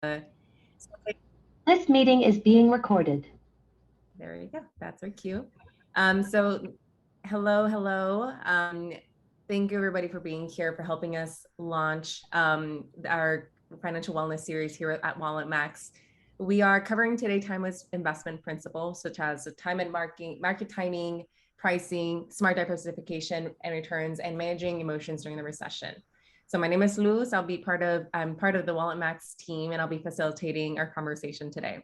Uh, This meeting is being recorded. there you go. That's our cue. So hello. Thank you everybody for being here, for helping us launch our financial wellness series here at Wallet Max. We are covering today timeless investment principles such as time and market timing, pricing, smart diversification and returns, and managing emotions during the recession. So my name is Luz. I'm part of the Wallet Max team, and I'll be facilitating our conversation today.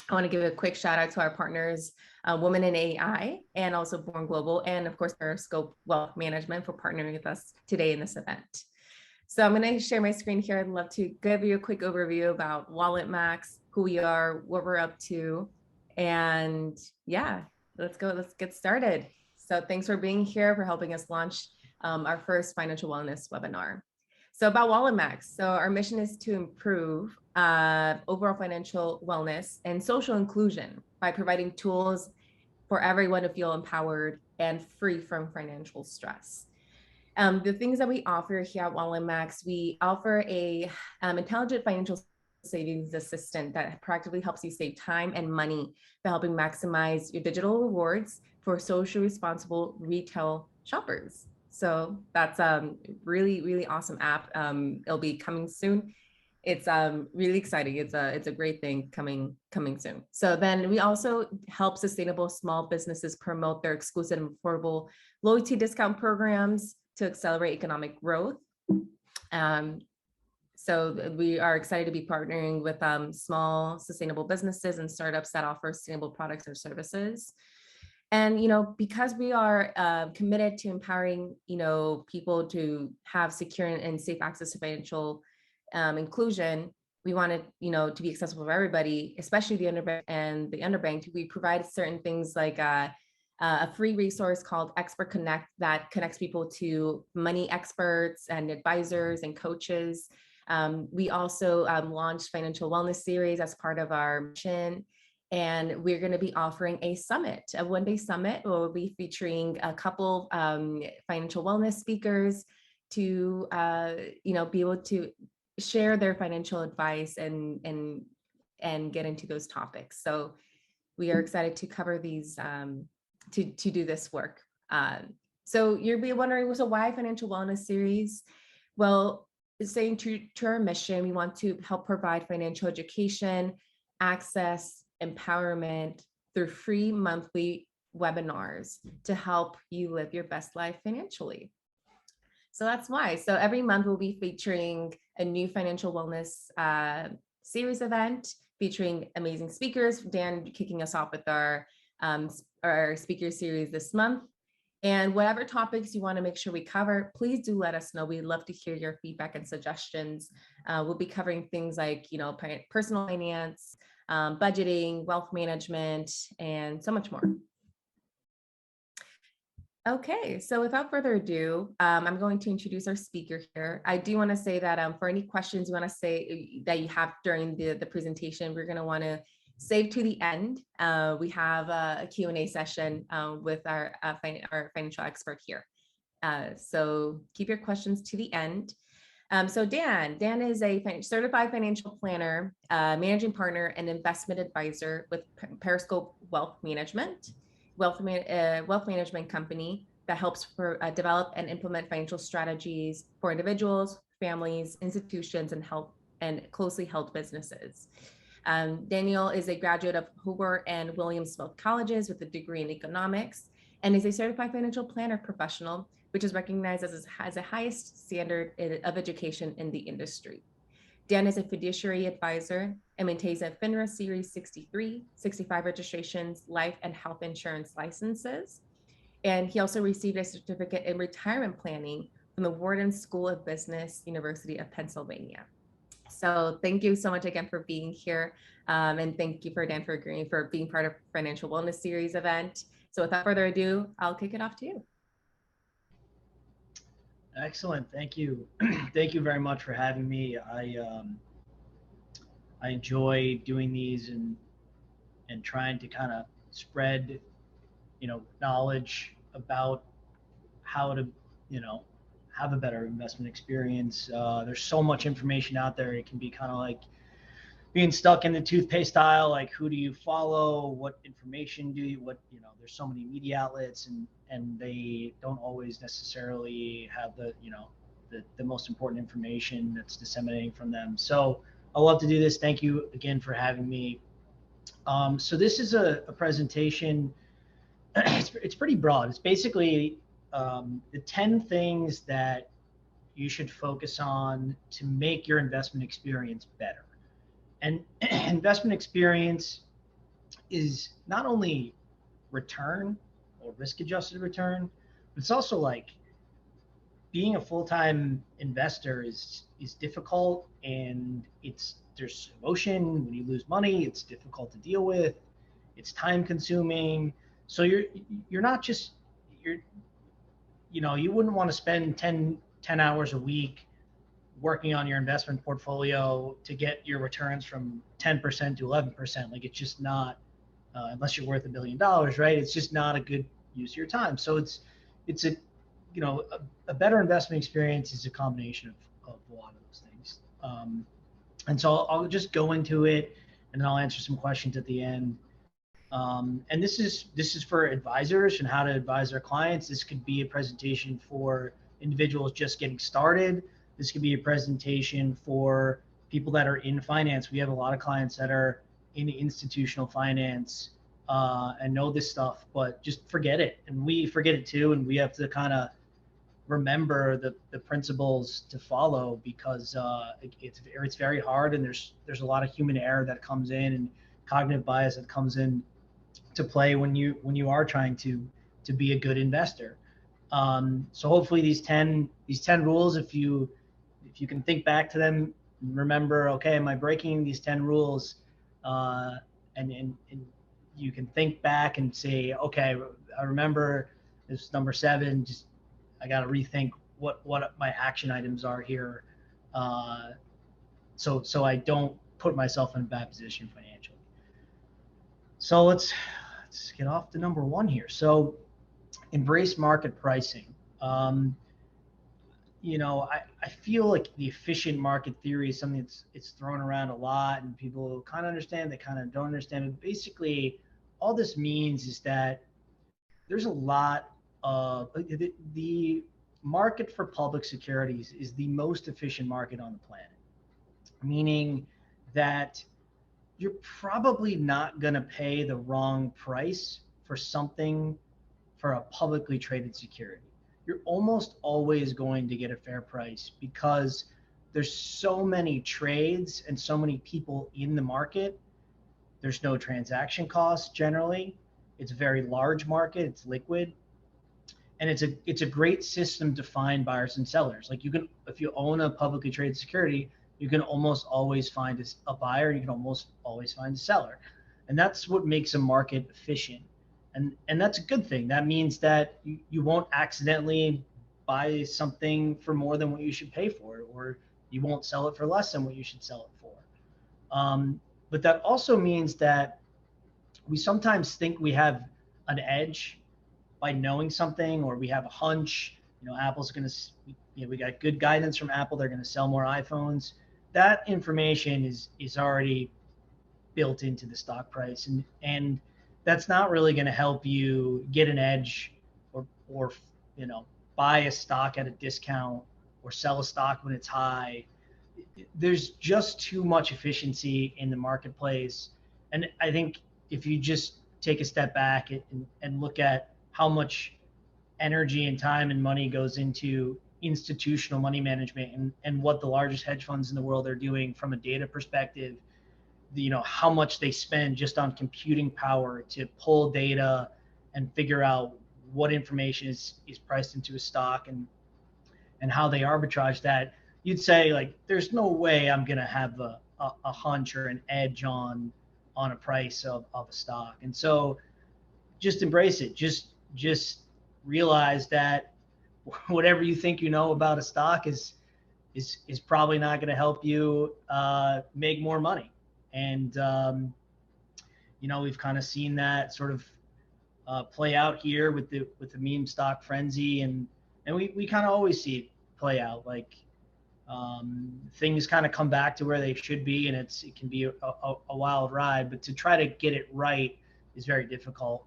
I want to give a quick shout out to our partners, Women in AI, and also Born Global, and of course, Periscope Wealth Management for partnering with us today in this event. So I'm going to share my screen here. I'd love to give you a quick overview about Wallet Max, who we are, what we're up to, and yeah, let's go. Let's get started. So thanks for being here, for helping us launch our first financial wellness webinar. So about Wallet Max. So our mission is to improve overall financial wellness and social inclusion by providing tools for everyone to feel empowered and free from financial stress. The things that we offer here at Wallet Max, we offer a intelligent financial savings assistant that practically helps you save time and money by helping maximize your digital rewards for socially responsible retail shoppers. So that's really awesome app. It'll be coming soon. It's really exciting. It's a great thing coming soon. So then we also help sustainable small businesses promote their exclusive and affordable loyalty discount programs to accelerate economic growth. Um, so we are excited to be partnering with small sustainable businesses and startups that offer sustainable products or services. And because we are committed to empowering people to have secure and safe access to financial inclusion, we want it to be accessible for everybody, especially the underbanked and the underbanked. We provide certain things like a free resource called Expert Connect that connects people to money experts and advisors and coaches. We also launched Financial Wellness Series as part of our mission. And we're going to be offering a summit, a one-day summit. We'll be featuring a couple financial wellness speakers to, be able to share their financial advice and get into those topics. So we are excited to cover these, to do this work. So you'll be wondering, so why financial wellness series? Well, saying to our mission, we want to help provide financial education, access, empowerment through free monthly webinars to help you live your best life financially. So that's why. So every month we'll be featuring a new financial wellness series event featuring amazing speakers. Dan kicking us off with our speaker series this month. And whatever topics you want to make sure we cover, please do let us know. We'd love to hear your feedback and suggestions. We'll be covering things like, personal finance, budgeting, wealth management, and so much more. Okay, so without further ado, I'm going to introduce our speaker here. I do want to say that for any questions you want to say that you have during the presentation, we're going to want to save to the end. We have a Q&A session with our financial expert here. So keep your questions to the end. So Dan is a certified financial planner, managing partner, and investment advisor with Periscope Wealth Management. Wealth management company that helps develop and implement financial strategies for individuals, families, institutions, and closely held businesses. Daniel is a graduate of Hoover and William Smith Colleges with a degree in economics and is a certified financial planner professional, which is recognized as the highest standard of education in the industry. Dan is a fiduciary advisor and maintains a FINRA Series 63, 65 registrations, life and health insurance licenses. And he also received a certificate in retirement planning from the Wharton School of Business, University of Pennsylvania. So thank you so much again for being here. And thank you Dan for agreeing for being part of Financial Wellness Series event. So without further ado, I'll kick it off to you. Excellent. Thank you. Thank you very much for having me. I enjoy doing these and trying to kind of spread, knowledge about how to, have a better investment experience. There's so much information out there. It can be kind of like being stuck in the toothpaste aisle, like who do you follow, what information do you, there's so many media outlets, and they don't always necessarily have the most important information that's disseminating from them. So I love to do this. Thank you again for having me. So this is a presentation. It's pretty broad. It's basically the 10 things that you should focus on to make your investment experience better. And investment experience is not only return or risk adjusted return, but it's also like being a full-time investor is difficult, and there's emotion when you lose money. It's difficult to deal with. It's time consuming. So you're not just you wouldn't want to spend 10 hours a week working on your investment portfolio to get your returns from 10% to 11%. Like, it's just not, unless you're worth $1 billion, right? It's just not a good use of your time. So it's a better investment experience is a combination of a lot of those things. And so I'll just go into it, and then I'll answer some questions at the end. And this is for advisors and how to advise their clients. This could be a presentation for individuals just getting started. This could be a presentation for people that are in finance. We have a lot of clients that are in institutional finance and know this stuff, but just forget it. And we forget it too. And we have to kind of remember the principles to follow, because it's very hard, and there's a lot of human error that comes in, and cognitive bias that comes in to play when you are trying to be a good investor. So hopefully these 10 rules, if you can think back to them, remember, okay, am I breaking these 10 rules? And you can think back and say, okay, I remember this number 7, just I got to rethink what my action items are here, so I don't put myself in a bad position financially. So let's get off to number 1 here. So embrace market pricing. I feel like the efficient market theory is something it's thrown around a lot, and people kind of understand, they kind of don't understand. But basically, all this means is that there's a lot of the market for public securities is the most efficient market on the planet, meaning that you're probably not going to pay the wrong price for a publicly traded security. You're almost always going to get a fair price, because there's so many trades and so many people in the market. There's no transaction costs generally. It's a very large market. It's liquid. And it's a great system to find buyers and sellers. Like, if you own a publicly traded security, you can almost always find a buyer. You can almost always find a seller. And that's what makes a market efficient. And that's a good thing. That means that you won't accidentally buy something for more than what you should pay for it, or you won't sell it for less than what you should sell it for. But that also means that we sometimes think we have an edge by knowing something, or we have a hunch. Apple's going to, we got good guidance from Apple. They're going to sell more iPhones. That information is already built into the stock price, and that's not really going to help you get an edge, or buy a stock at a discount, or sell a stock when it's high. There's just too much efficiency in the marketplace. And I think if you just take a step back and look at how much energy and time and money goes into institutional money management, and what the largest hedge funds in the world are doing from a data perspective, how much they spend just on computing power to pull data and figure out what information is priced into a stock, and how they arbitrage that, you'd say, like, there's no way I'm going to have a hunch or an edge on a price of a stock. And so just embrace it. Just realize that whatever you think about a stock is probably not going to help you make more money. And we've kind of seen that sort of play out here with the meme stock frenzy, and we kind of always see it play out. Like, Things kind of come back to where they should be, and it can be a wild ride. But to try to get it right is very difficult.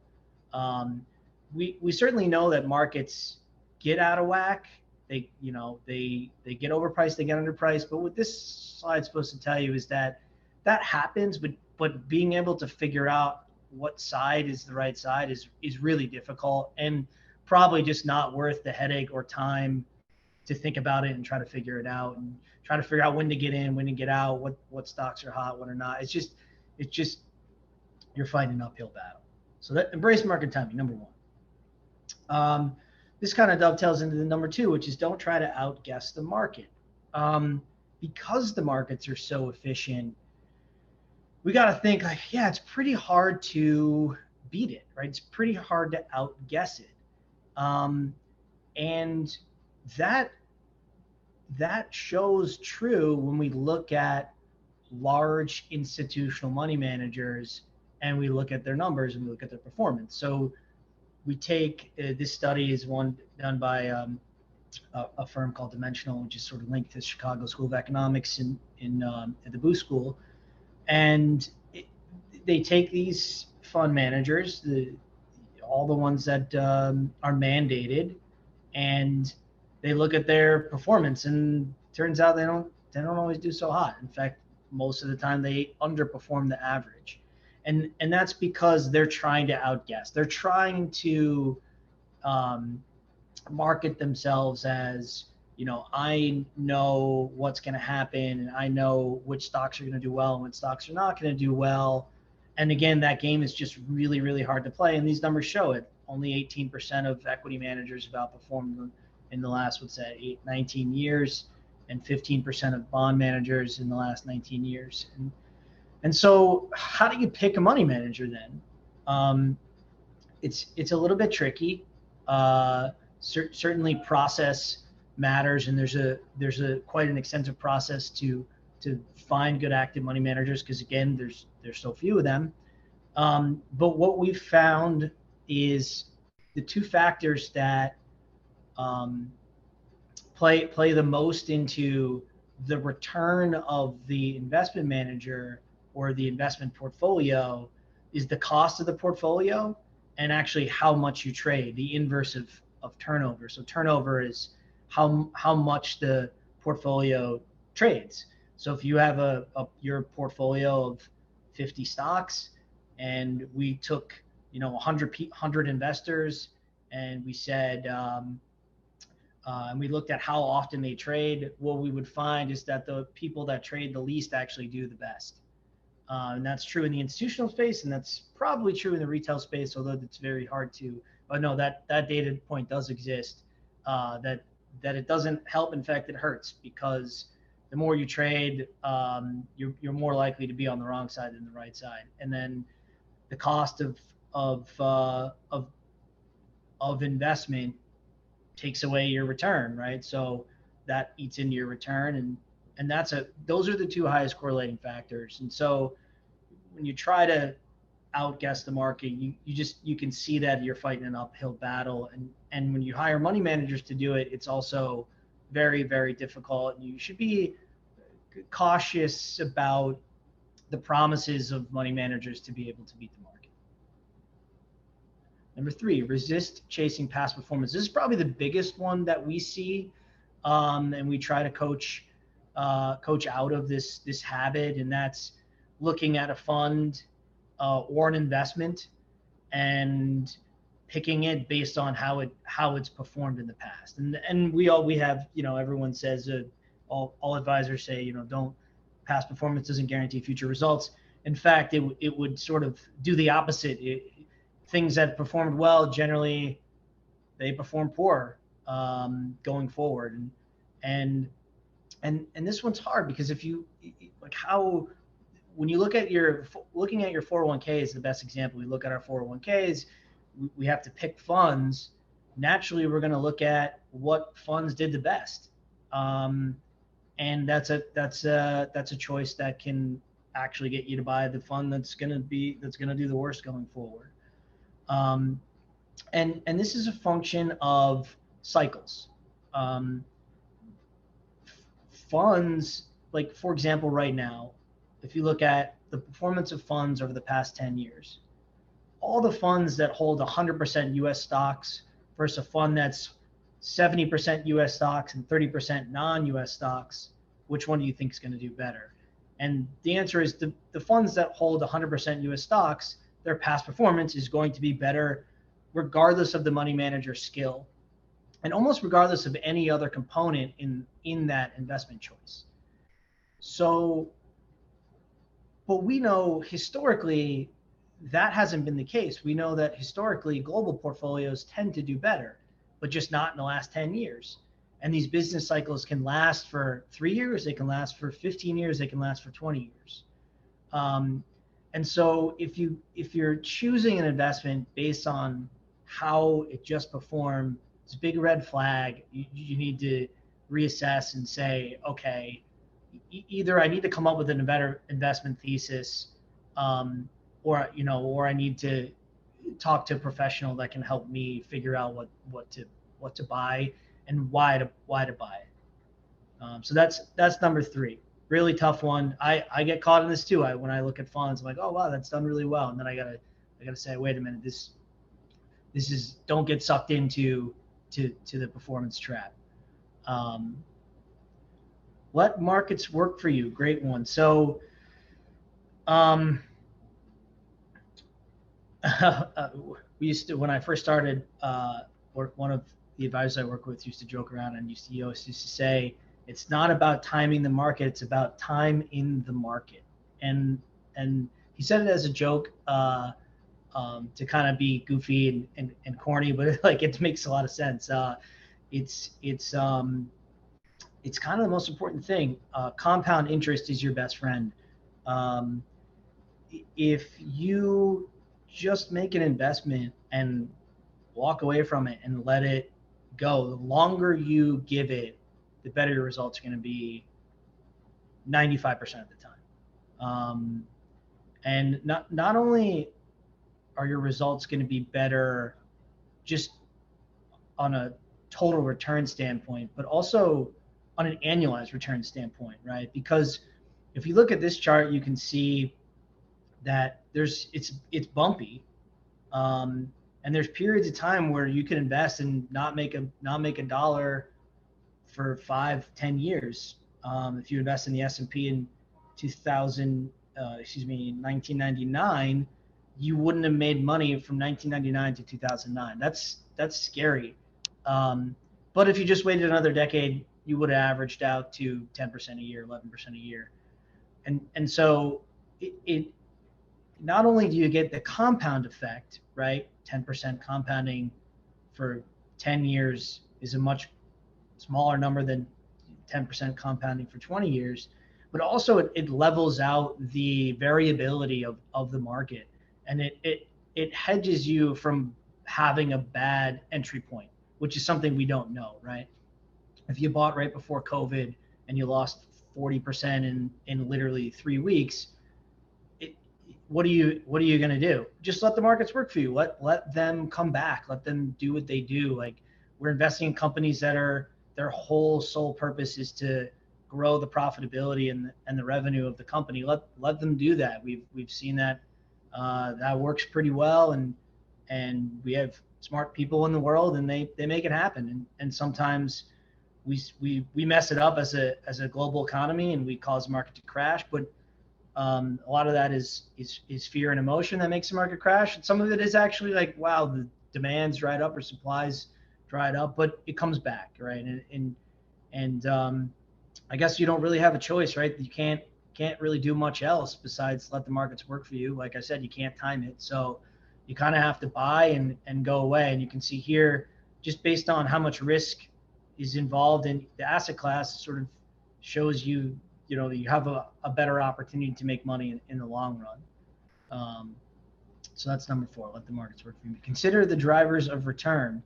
We certainly know that markets get out of whack. They get overpriced, they get underpriced. But what this slide's supposed to tell you is that happens, but being able to figure out what side is the right side is really difficult, and probably just not worth the headache or time to think about it and try to figure it out, and try to figure out when to get in, when to get out, what stocks are hot, what are not. It's just you're fighting an uphill battle. So that embrace market timing, number one. This kind of dovetails into the number two, which is don't try to outguess the market. Because the markets are so efficient, we got to think like, yeah, it's pretty hard to beat it, right? It's pretty hard to outguess it. And that shows true when we look at large institutional money managers and we look at their numbers and we look at their performance. So we take this study is one done by a firm called Dimensional, which is sort of linked to Chicago School of Economics at the Booth School, and they take these fund managers, all the ones that are mandated, and they look at their performance, and turns out they don't always do so hot. In fact, most of the time they underperform the average. And that's because they're trying to outguess. They're trying to market themselves as, I know what's going to happen, and I know which stocks are going to do well and which stocks are not going to do well. And again, that game is just really, really hard to play. And these numbers show it. Only 18% of equity managers have outperformed in the last, 19 years, and 15% of bond managers in the last 19 years. And so how do you pick a money manager then? It's a little bit tricky. Certainly process matters, and there's a quite an extensive process to find good active money managers, because again, there's so few of them. But what we've found is the two factors that play the most into the return of the investment manager or the investment portfolio is the cost of the portfolio and actually how much you trade, the inverse of turnover. So turnover is how much the portfolio trades. So if you have your portfolio of 50 stocks, and we took 100 investors, and we said and we looked at how often they trade, what we would find is that the people that trade the least actually do the best. And that's true in the institutional space, and that's probably true in the retail space, although it's very hard to. But no, that data point does exist. That it doesn't help. In fact, it hurts, because the more you trade, you're more likely to be on the wrong side than the right side. And then the cost of investment takes away your return, right? So that eats into your return, and those are the two highest correlating factors. And so when you try to outguess the market, you can see that you're fighting an uphill battle. And when you hire money managers to do it, it's also very, very difficult. You should be cautious about the promises of money managers to be able to beat the market. Number three, resist chasing past performance. This is probably the biggest one that we see, and we try to coach out of this habit, and that's looking at a fund or an investment and picking it based on how it's performed in the past. And we have, everyone says, all advisors say, don't, past performance doesn't guarantee future results. In fact, it would sort of do the opposite. Things that performed well, generally they perform poor going forward. And this one's hard, because if you when you looking at your 401k is the best example. We look at our 401ks, we have to pick funds. Naturally, we're going to look at what funds did the best, and that's a choice that can actually get you to buy the fund that's going to do the worst going forward. And this is a function of cycles. funds, like for example, right now, if you look at the performance of funds over the past 10 years, all the funds that hold 100% US stocks versus a fund that's 70% US stocks and 30% non-US stocks, which one do you think is going to do better? And the answer is the funds that hold 100% US stocks, their past performance is going to be better regardless of the money manager skill and almost regardless of any other component in that investment choice. So, but we know historically that hasn't been the case. We know that historically global portfolios tend to do better, but just not in the last 10 years. And these business cycles can last for 3 years, they can last for 15 years, they can last for 20 years. And so if you're choosing an investment based on how it just performed, it's a big red flag. You need to reassess and say, okay, either I need to come up with a better investment thesis, or I need to talk to a professional that can help me figure out what to buy and why to buy it. So that's number 3. Really tough one. I get caught in this too. When I look at funds, I'm like, oh wow, that's done really well, and then I gotta say, wait a minute, this is, don't get sucked into the performance trap. What markets work for you? Great one. So, we used to, when I first started, one of the advisors I work with used to joke around and he always used to say, it's not about timing the market, it's about time in the market. And he said it as a joke, to kind of be goofy and corny, but like it makes a lot of sense. It's kind of the most important thing. Compound interest is your best friend. If you just make an investment and walk away from it and let it go, the longer you give it, the better your results are going to be 95% of the time. And not only are your results going to be better just on a total return standpoint, but also on an annualized return standpoint, right? Because if you look at this chart, you can see that it's bumpy, and there's periods of time where you can invest and not make a dollar for 5-10 years. If you invest in the S&P in 1999, you wouldn't have made money from 1999 to 2009. That's scary. But if you just waited another decade, you would have averaged out to 10% a year, 11% a year. And so it not only do you get the compound effect, right? 10% compounding for 10 years is a much smaller number than 10% compounding for 20 years, but also it levels out the variability of the market, and it hedges you from having a bad entry point, which is something we don't know, right? If you bought right before COVID and you lost 40% in literally 3 weeks, what are you going to do? Just let the markets work for you. Let them come back. Let them do what they do. Like, we're investing in companies that are, their whole sole purpose is to grow the profitability and the revenue of the company. Let them do that. We've seen that that works pretty well, and we have smart people in the world, and they make it happen. And sometimes we mess it up as a global economy, and we cause the market to crash. But a lot of that is fear and emotion that makes the market crash. And some of it is actually like, wow, the demand's dried up or supplies dried up, but it comes back, right? And I guess you don't really have a choice, right? You can't really do much else besides let the markets work for you. Like I said, you can't time it, so you kind of have to buy and go away. And you can see here, just based on how much risk is involved in the asset class, sort of shows you you have a better opportunity to make money in the long run. So that's number 4. Let the markets work for you. Consider the drivers of return.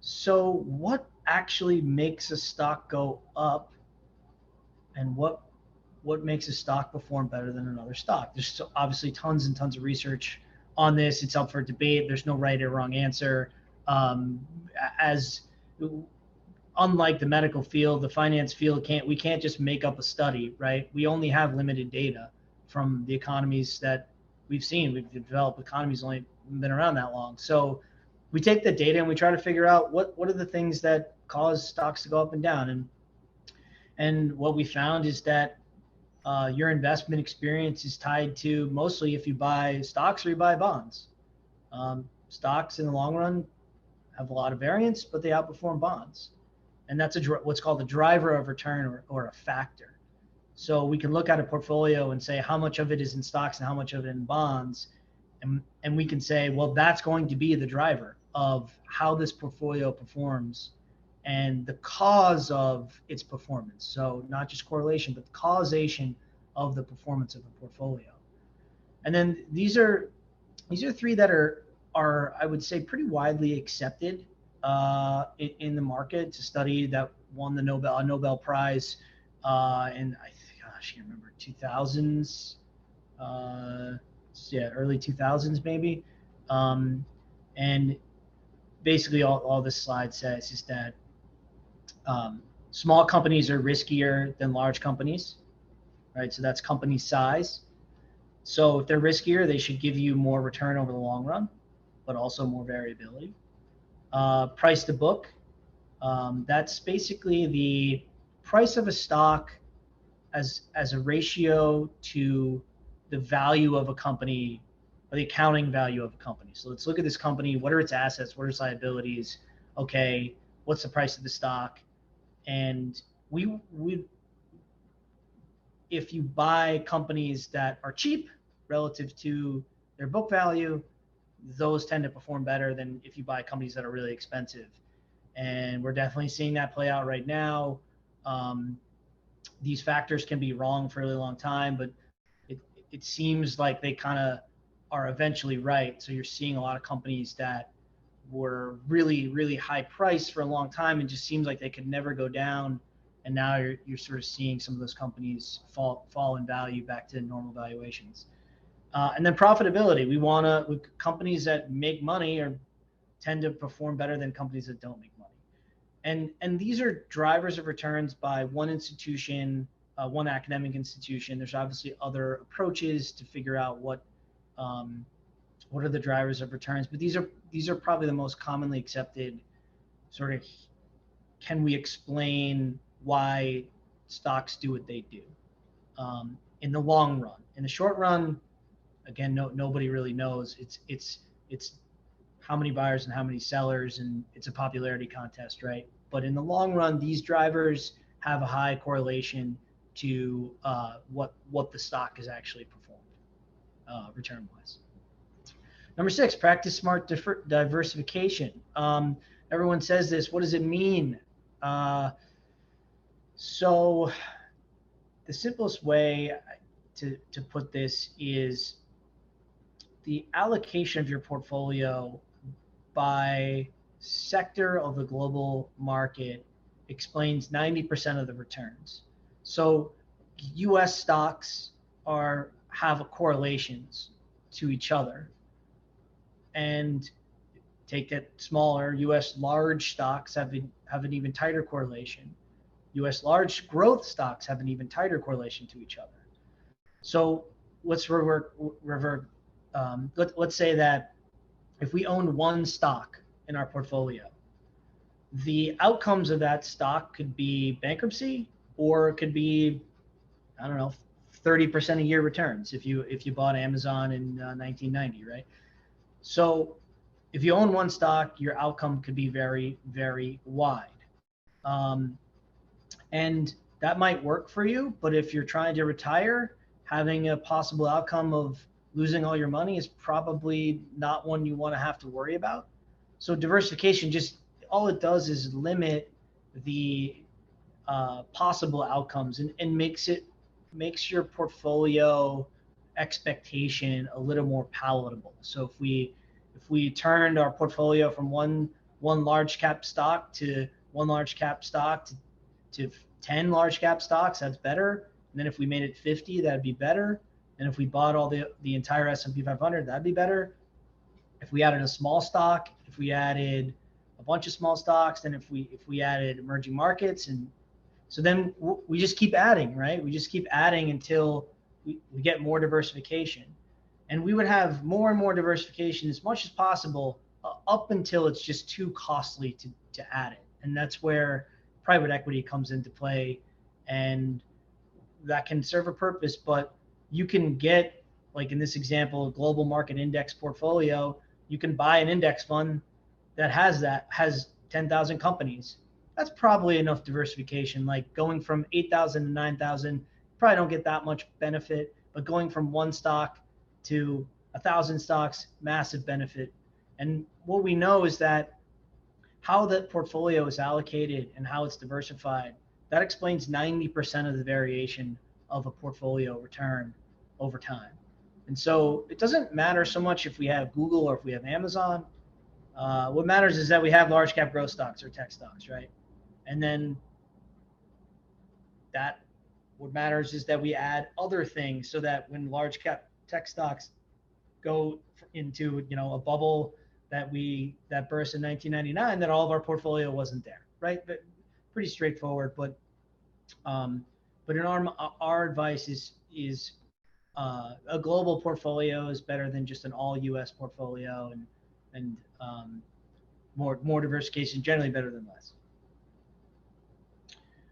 So what actually makes a stock go up, and what makes a stock perform better than another stock? There's obviously tons and tons of research on this. It's up for debate. There's no right or wrong answer. As unlike the medical field, the finance field we can't just make up a study, right? We only have limited data from the economies that we've seen. We've developed economies only been around that long. So we take the data and we try to figure out what are the things that cause stocks to go up and down. And what we found is that your investment experience is tied to mostly if you buy stocks or you buy bonds. Stocks in the long run have a lot of variance, but they outperform bonds. And that's what's called a driver of return or a factor. So we can look at a portfolio and say how much of it is in stocks and how much of it in bonds. And we can say, well, that's going to be the driver of how this portfolio performs and the cause of its performance. So not just correlation, but the causation of the performance of a portfolio. And then these are three that are I would say pretty widely accepted in the market. It's a study that won the Nobel Prize in I can't remember 2000s, early 2000s maybe. And basically all this slide says is that small companies are riskier than large companies, right? So that's company size. So if they're riskier, they should give you more return over the long run, but also more variability. Price to book, that's basically the price of a stock as a ratio to the value of a company or the accounting value of a company. So let's look at this company. What are its assets? What are its liabilities? Okay, what's the price of the stock? And we if you buy companies that are cheap relative to their book value, those tend to perform better than if you buy companies that are really expensive. And we're definitely seeing that play out right now. These factors can be wrong for a really long time, but it seems like they kind of are eventually right. So you're seeing a lot of companies that were really, really high priced for a long time and just seems like they could never go down. And now you're sort of seeing some of those companies fall in value back to normal valuations. And then profitability. Companies that make money tend to perform better than companies that don't make money. And these are drivers of returns by one institution, one academic institution. There's obviously other approaches to figure out what are the drivers of returns, but these are probably the most commonly accepted sort of. Can we explain why stocks do what they do in the long run? In the short run, again, nobody really knows. It's how many buyers and how many sellers, and it's a popularity contest, right? But in the long run, these drivers have a high correlation to what the stock has actually performed return-wise. Number 6, practice smart diversification. Everyone says this. What does it mean? So the simplest way to put this is the allocation of your portfolio by sector of the global market explains 90% of the returns. So U.S. stocks have correlations to each other, and take that smaller, U.S. large stocks have an even tighter correlation. U.S. large growth stocks have an even tighter correlation to each other. So let's let's say that if we own one stock in our portfolio, the outcomes of that stock could be bankruptcy, or it could be, 30% a year returns if you bought Amazon in 1990, right? So if you own one stock, your outcome could be very, very wide. And that might work for you, but if you're trying to retire, having a possible outcome of losing all your money is probably not one you want to have to worry about. So diversification, just all it does is limit the possible outcomes and makes your portfolio expectation a little more palatable. So if we turned our portfolio from one large cap stock to 10 large cap stocks, that's better. And then if we made it 50, that'd be better. And if we bought all the entire S&P 500, that'd be better. If we added a small stock, if we added a bunch of small stocks. Then if we added emerging markets, and so then we just keep adding, right? We just keep adding until we get more diversification. And we would have more and more diversification as much as possible up until it's just too costly to add it. And that's where private equity comes into play. And that can serve a purpose, but you can get, like in this example, a global market index portfolio. You can buy an index fund that has 10,000 companies. That's probably enough diversification. Like going from 8,000 to 9,000, probably don't get that much benefit, but going from one stock to 1,000 stocks, massive benefit. And what we know is that how that portfolio is allocated and how it's diversified, that explains 90% of the variation of a portfolio return over time. And so it doesn't matter so much if we have Google or if we have Amazon. What matters is that we have large cap growth stocks or tech stocks, right? And then what matters is that we add other things so that when large cap tech stocks go into, a bubble that burst in 1999, that all of our portfolio wasn't there, right? But pretty straightforward. But in our advice is a global portfolio is better than just an all U.S. portfolio, and more diversification, generally better than less.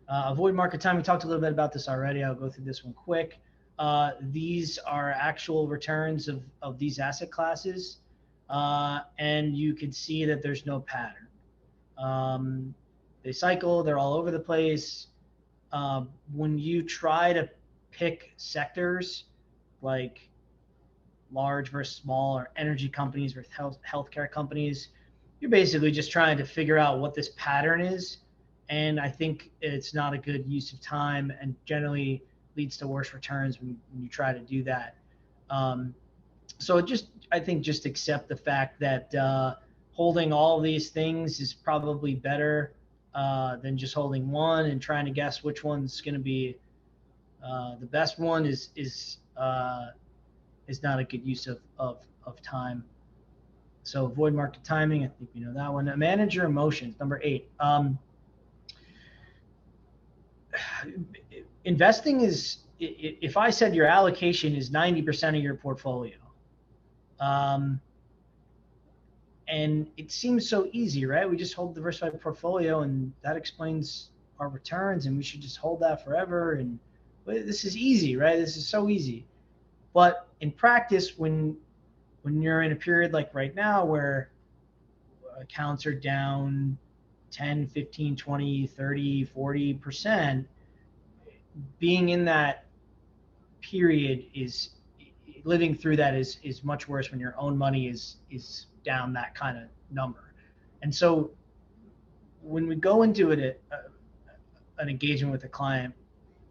Avoid market time. We talked a little bit about this already. I'll go through this one quick. These are actual returns of these asset classes, and you can see that there's no pattern. They cycle. They're all over the place. When you try to pick sectors like large versus small, or energy companies versus healthcare companies, you're basically just trying to figure out what this pattern is. And I think it's not a good use of time, and generally leads to worse returns when you try to do that. So I think just accept the fact that holding all these things is probably better than just holding one and trying to guess which one's going to be the best one is not a good use of time. So avoid market timing. I think you know that one. Manage your emotions. Number 8. Investing is, if I said your allocation is 90% of your portfolio, and it seems so easy, right? We just hold a diversified portfolio and that explains our returns, and we should just hold that forever. And this is easy, right? This is so easy. But in practice, when you're in a period like right now where accounts are down 10, 15, 20, 30, 40%, being in that period is living through that is much worse when your own money is down that kind of number. And so when we go into it, an engagement with a client,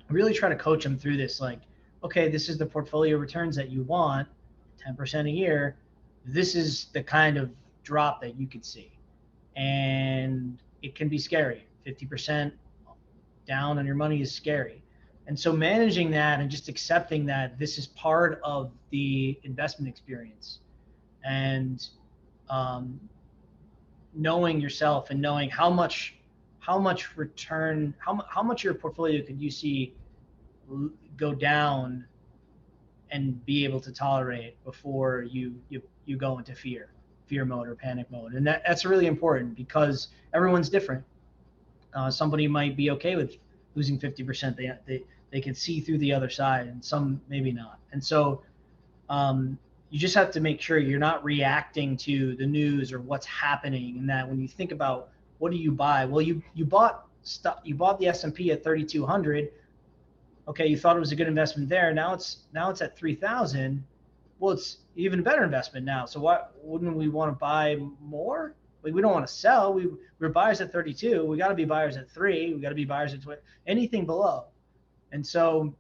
really try to coach them through this, like, okay, this is the portfolio returns that you want, 10% a year. This is the kind of drop that you could see. And it can be scary. 50% down on your money is scary. And so managing that and just accepting that this is part of the investment experience, and knowing yourself and knowing how much return, how much your portfolio could you see go down and be able to tolerate before you go into fear mode or panic mode. And that's really important because everyone's different. Somebody might be okay with losing 50%. They can see through the other side, and some maybe not. And so you just have to make sure you're not reacting to the news or what's happening. And that when you think about what do you buy, well, you bought the S&P at 3,200. Okay, you thought it was a good investment there. Now it's at 3,000. Well, it's even a better investment now. So why wouldn't we want to buy more? We don't want to sell. We're buyers at 32. We got to be buyers at 3. We got to be buyers at 20. Anything below. And so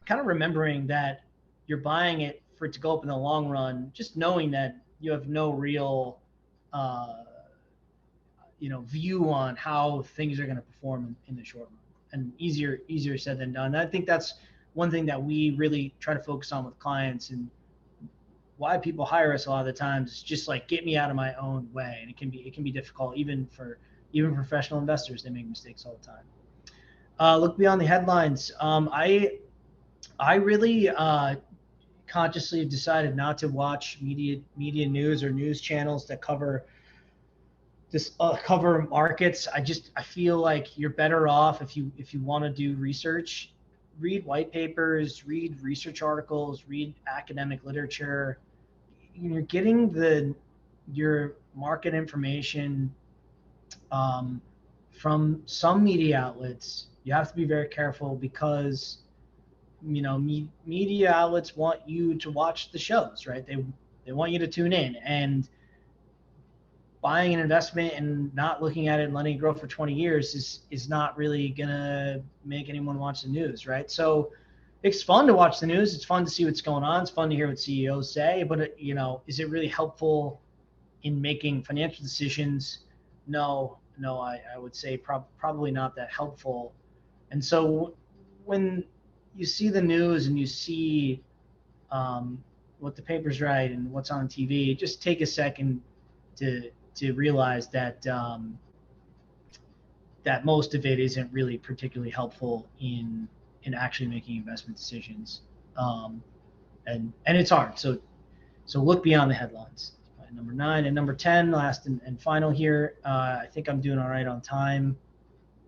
kind of remembering that you're buying it for it to go up in the long run, just knowing that you have no real view on how things are going to perform in the short run. And easier said than done. I think that's one thing that we really try to focus on with clients. And why people hire us a lot of the times is just like get me out of my own way, and it can be difficult even for professional investors. They make mistakes all the time. Look beyond the headlines. I really consciously have decided not to watch media news or news channels that cover cover markets. I feel like you're better off if you want to do research, read white papers, read research articles, read academic literature. You're getting your market information from some media outlets. You have to be very careful because media outlets want you to watch the shows, right? They want you to tune in, and buying an investment and not looking at it and letting it grow for 20 years is not really gonna make anyone watch the news, right? So it's fun to watch the news. It's fun to see what's going on. It's fun to hear what CEOs say, but is it really helpful in making financial decisions? No, I would say probably not that helpful. And so when you see the news and you see what the papers write and what's on TV, just take a second to realize that that most of it isn't really particularly helpful in actually making investment decisions, and it's hard. So look beyond the headlines. Number 9 and number 10, last and final here. I think I'm doing all right on time.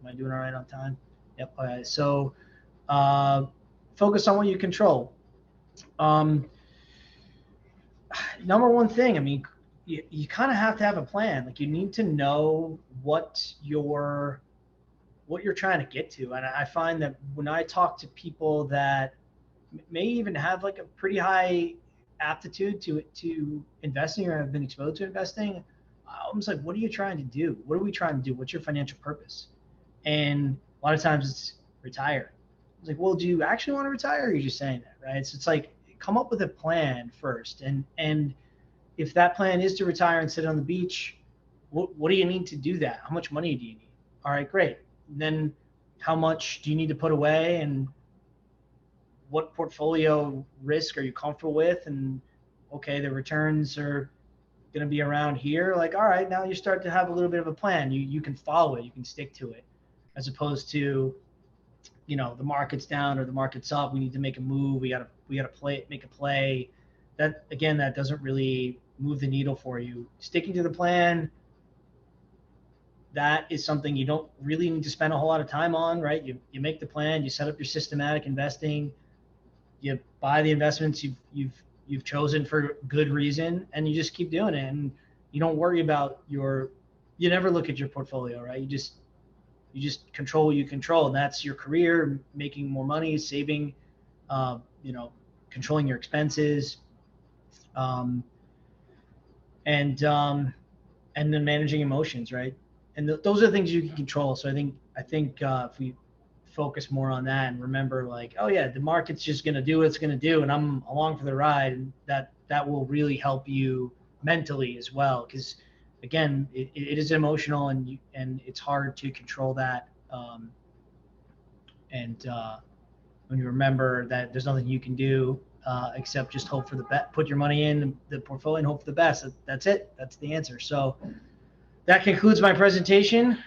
Am I doing all right on time? Yep. All right. So focus on what you control. Number one thing, I mean, you kind of have to have a plan. Like, you need to know what you're trying to get to. And I find that when I talk to people that may even have like a pretty high aptitude to investing or have been exposed to investing, I'm just like, what are you trying to do? What are we trying to do? What's your financial purpose? And a lot of times it's retire. I was like, well, do you actually want to retire, or are you just saying that, right? So it's like, come up with a plan first. And if that plan is to retire and sit on the beach, what do you need to do that? How much money do you need? All right, great. Then how much do you need to put away, and what portfolio risk are you comfortable with? And okay, the returns are going to be around here. Like, all right, now you start to have a little bit of a plan. You can follow it. You can stick to it, as opposed to, the market's down or the market's up. We need to make a move. We gotta make a play. That, again, that doesn't really move the needle for you. Sticking to the plan, that is something you don't really need to spend a whole lot of time on, right? You make the plan, you set up your systematic investing, you buy the investments you've chosen for good reason, and you just keep doing it. And you don't worry about you never look at your portfolio, right? You just control what you control, and that's your career, making more money, saving, controlling your expenses, and then managing emotions, right? And those are the things you can control. So I think if we focus more on that and remember, like, oh yeah, the market's just going to do what it's going to do, and I'm along for the ride, and that will really help you mentally as well. Because again, it is emotional, and it's hard to control that. When you remember that there's nothing you can do except just hope for the best, put your money in the portfolio and hope for the best. That's it. That's the answer. So that concludes my presentation.